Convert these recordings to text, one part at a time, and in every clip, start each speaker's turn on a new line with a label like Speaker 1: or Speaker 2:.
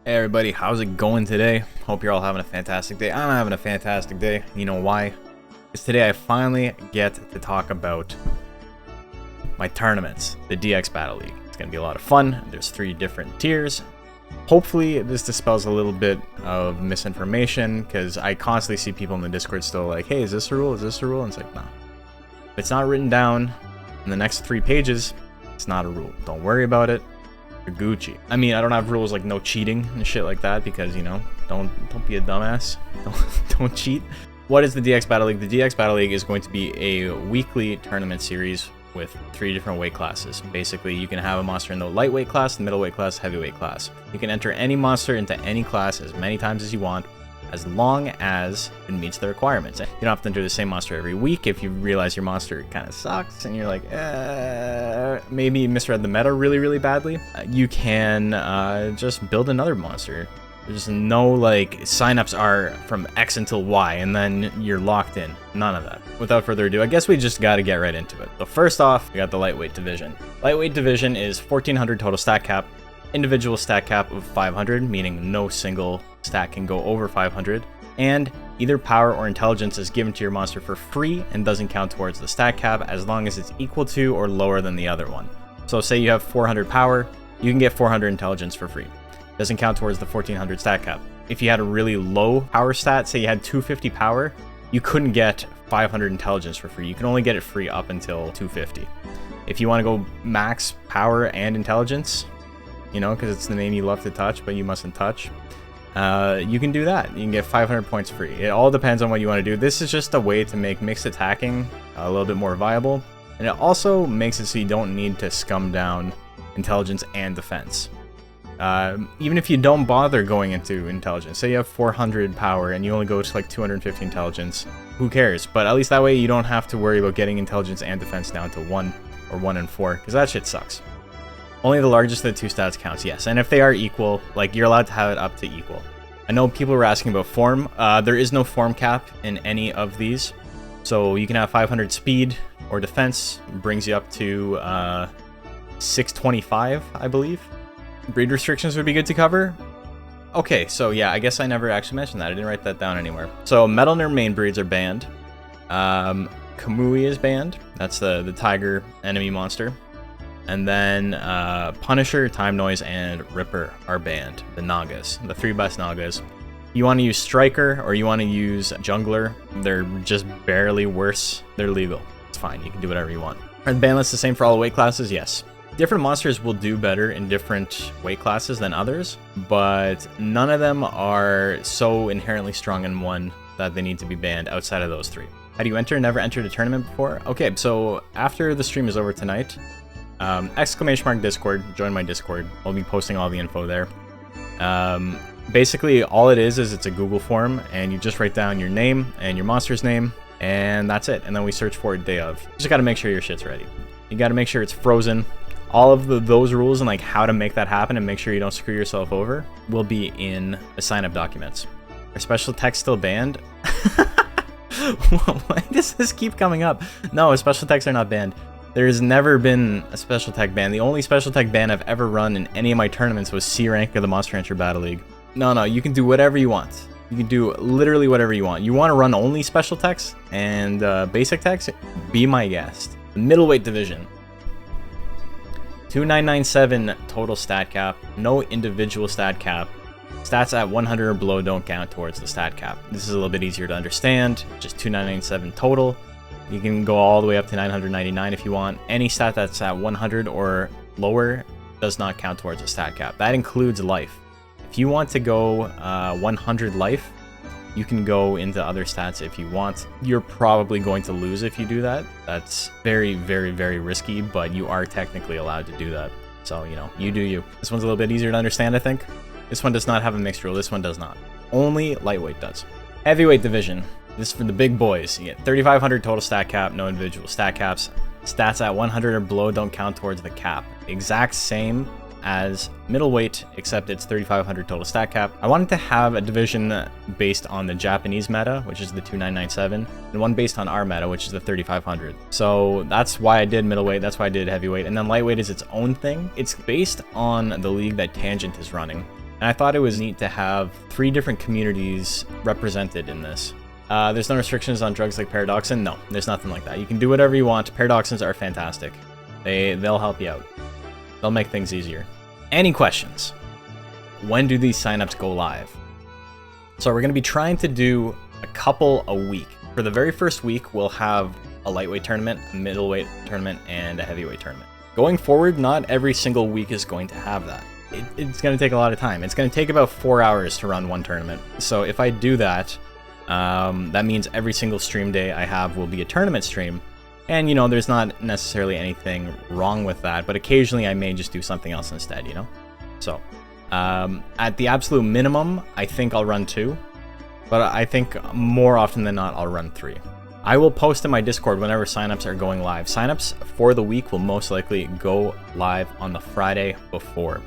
Speaker 1: Hey everybody, how's it going today? Hope you're all having a fantastic day. I'm having a fantastic day. You know why? Because today I finally get to talk about my tournaments, the DX Battle League. It's going to be a lot of fun. There's 3 different tiers. Hopefully this dispels a little bit of misinformation, because I constantly see people in the Discord still like, hey, is this a rule? Is this a rule? And it's like, nah. If it's not written down in the next 3 pages, it's not a rule. Don't worry about it. You're Gucci. I mean, I don't have rules like no cheating and shit like that because, you know, don't be a dumbass. Don't cheat. What is the DX Battle League? The DX Battle League is going to be a weekly tournament series with 3 different weight classes. Basically, you can have a monster in the lightweight class, the middleweight class, heavyweight class. You can enter any monster into any class as many times as you want, as long as it meets the requirements. You don't have to enter the same monster every week. If you realize your monster kind of sucks and you're like, maybe you misread the meta really badly, you can just build another monster. There's no like signups are from X until Y and then you're locked in. None of that. Without further ado, I guess we just got to get right into it. So first off, we got the lightweight division. Lightweight division is 1400 total stat cap, individual stat cap of 500, meaning no single stat can go over 500, and either power or intelligence is given to your monster for free and doesn't count towards the stat cap as long as it's equal to or lower than the other one. So say you have 400 power, you can get 400 intelligence for free. Doesn't count towards the 1400 stat cap. If you had a really low power stat, say you had 250 power, you couldn't get 500 intelligence for free. You can only get it free up until 250. If you want to go max power and intelligence, you know, because it's the name you love to touch, but you mustn't touch, you can do that. You can get 500 points free. It all depends on what you want to do. This is just a way to make mixed attacking a little bit more viable, and it also makes it so you don't need to scum down intelligence and defense. Even if you don't bother going into intelligence, say you have 400 power and you only go to like 250 intelligence, who cares? But at least that way you don't have to worry about getting intelligence and defense down to 1 or 1 and 4, because that shit sucks. Only the largest of the 2 stats counts, yes. And if they are equal, like, you're allowed to have it up to equal. I know people were asking about form. There is no form cap in any of these. So you can have 500 speed or defense, brings you up to 625, I believe. Breed restrictions would be good to cover. Okay, so yeah, I guess I never actually mentioned that. I didn't write that down anywhere. So Metal Nerve main breeds are banned. Kamui is banned. That's the tiger enemy monster. And then Punisher, Time Noise, and Ripper are banned. The Nagas, the 3 best Nagas. You want to use Striker or you want to use Jungler, they're just barely worse. They're legal. It's fine. You can do whatever you want. Are the ban lists the same for all the weight classes? Yes. Different monsters will do better in different weight classes than others, but none of them are so inherently strong in one that they need to be banned outside of those 3. How do you enter? Never entered a tournament before? Okay, so after the stream is over tonight, !Discord, join my Discord. I'll be posting all the info there. Basically, all it is it's a Google form, and you just write down your name and your monster's name, and that's it. And then we search for it day of. You just got to make sure your shit's ready. You got to make sure it's frozen. All of those rules and like how to make that happen and make sure you don't screw yourself over will be in the sign-up documents. Are special text still banned? Why does this keep coming up? No, special texts are not banned. There's never been a special tech ban. The only special tech ban I've ever run in any of my tournaments was C rank of the Monster Hunter Battle League. No, you can do whatever you want. You can do literally whatever you want. You want to run only special techs and basic techs? Be my guest. The middleweight division. 2997 total stat cap, no individual stat cap. Stats at 100 or below don't count towards the stat cap. This is a little bit easier to understand. Just 2997 total. You can go all the way up to 999 if you want. Any stat that's at 100 or lower does not count towards a stat cap. That includes life. If you want to go 100 life, you can go into other stats if you want. You're probably going to lose if you do that. That's very risky, but you are technically allowed to do that. So, you know, you do you. This one's a little bit easier to understand, I think. This one does not have a mixed rule. This one does not. Only lightweight does. Heavyweight division. This is for the big boys. You get 3,500 total stat cap, no individual stat caps. Stats at 100 or below don't count towards the cap. Exact same as middleweight, except it's 3,500 total stat cap. I wanted to have a division based on the Japanese meta, which is the 2997, and one based on our meta, which is the 3,500. So that's why I did middleweight, that's why I did heavyweight, and then lightweight is its own thing. It's based on the league that Tangent is running. And I thought it was neat to have 3 different communities represented in this. There's no restrictions on drugs like Paradoxin. No, there's nothing like that. You can do whatever you want. Paradoxins are fantastic. They'll help you out. They'll make things easier. Any questions? When do these signups go live? So we're going to be trying to do a couple a week. For the very first week, we'll have a lightweight tournament, a middleweight tournament, and a heavyweight tournament. Going forward, not every single week is going to have that. It's going to take a lot of time. It's going to take about 4 hours to run one tournament. So if I do that, that means every single stream day I have will be a tournament stream. And, you know, there's not necessarily anything wrong with that, but occasionally I may just do something else instead, you know? So, at the absolute minimum, I think I'll run 2, but I think more often than not, I'll run 3. I will post in my Discord whenever signups are going live. Signups for the week will most likely go live on the Friday before.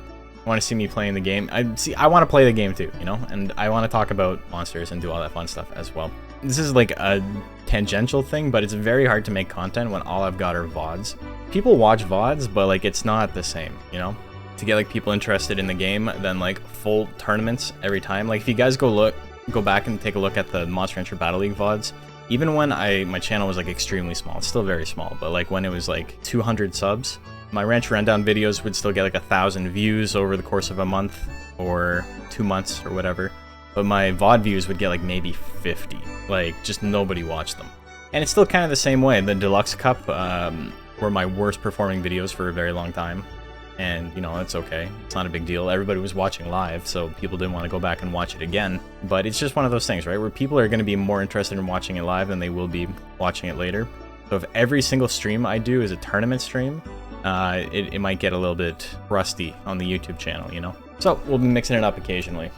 Speaker 1: Want to see me playing the game? I want to play the game too, you know, and I want to talk about monsters and do all that fun stuff as well. This is like a tangential thing, but it's very hard to make content when all I've got are VODs. People watch VODs, but like it's not the same, you know? To get like people interested in the game than like full tournaments every time. Like if you guys go back and take a look at the Monster Rancher Battle League VODs, even when my channel was like extremely small, it's still very small, but like when it was like 200 subs, my Ranch Rundown videos would still get like 1,000 views over the course of a month or 2 months or whatever. But my VOD views would get like maybe 50. Like just nobody watched them. And it's still kind of the same way. The Deluxe Cup were my worst performing videos for a very long time. And, you know, it's okay. It's not a big deal. Everybody was watching live, so people didn't want to go back and watch it again. But it's just one of those things, right? Where people are going to be more interested in watching it live than they will be watching it later. So if every single stream I do is a tournament stream, it might get a little bit rusty on the YouTube channel, you know? So we'll be mixing it up occasionally.